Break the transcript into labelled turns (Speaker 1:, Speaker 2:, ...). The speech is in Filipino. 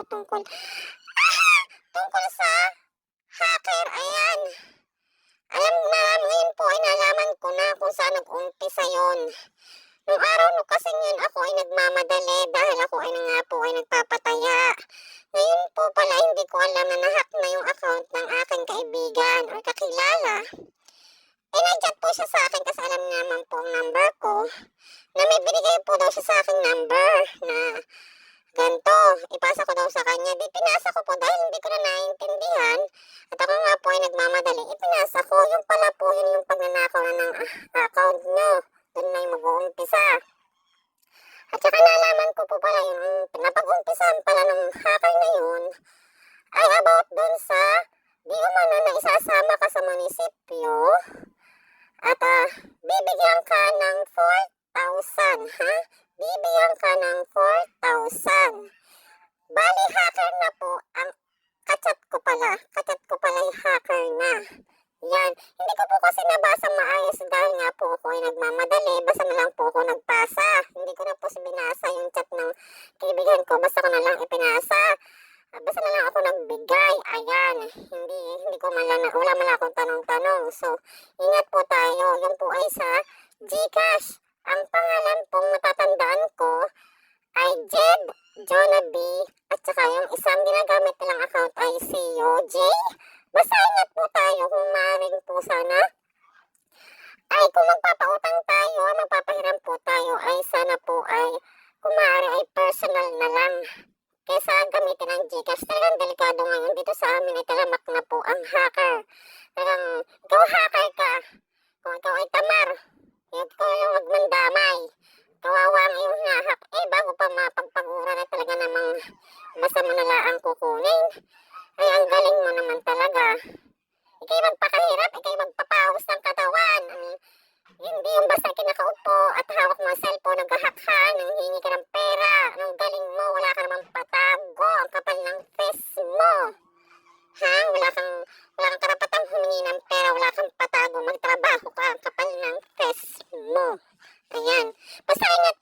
Speaker 1: tungkol sa hacker. Ayan. Ngayon po ay nalaman ko na kung saan nag-umpisa yun. Nung araw no kasi yun ako ay nagmamadali dahil ako ay nga po ay nagpapataya. Ngayon po pala hindi ko alam na nahack na yung account ng aking kaibigan o kakilala. Nag-chat po siya sa akin kasi alam naman po ang number ko na may binigay po daw siya sa aking number na ganito, ipasa ko daw sa kanya. Di pinasa ko po dahil hindi ko na naiintindihan at ako nga po ay nagmamadali. Ipinasa ko, yung pala po yun yung pagnanakaw na ng account nyo. Doon na yung mag-uumpisa. At saka nalaman ko po pala yung napag-umpisahan pala ng hacker na yun ay about dun sa di umano na isasama ka sa munisipyo at bibigyan ka ng 4,000, ha? Bibigyan ka ng 4,000. Bali, hacker na po ang kachat ko pala. Kachat ko pala yung hacker na. Yan. Hindi ko po kasi nabasa maayos dahil nga po ako ay nagmamadali. Basta na lang po ako nagpasa. Hindi ko na po binasa yung chat ng kaibigan ko. Basta ko na lang ipinasa. Basta na lang ako nagbigay. Ayan. Hindi ko man lang, wala man akong tanong-tanong. So, ingat po tayo. Yan po ay sa GCash. Ang pangalan pong matatandaan ko ay Jed, Jonah B, at saka yung isang ginagamit nilang account ay COJ. Basta ingat po tayo kung maaaring po sana ay kung magpapautang tayo, magpapahiram po tayo ay sana po ay kung maaari ay personal na lang kaysa gamitin ang GCash. Talagang delikado ngayon dito sa amin ay talamak na po ang hacker. Talagang ikaw hacker ka, kung ikaw ay tamar, ikaw yung magmandamay, kawawa ang iyong hinahack, bago pa mapagpagura na talaga namang basta mo na lang kukunin. Ay, ang galing mo naman talaga. Ikay magpakahirap, ikay magpapahos ng katawan. Hindi yung basta kinakaupo at hawak mo ang cellphone, naghahack ka, nanghingi ka ng pera. Ang galing mo, wala ka naman patago, ang kapal ng face mo. Ha? Wala kang karapatang humingi ng pera, wala kang patago, magtrabaho ka, ang kapal ng face mo. Ayan. Basta ingat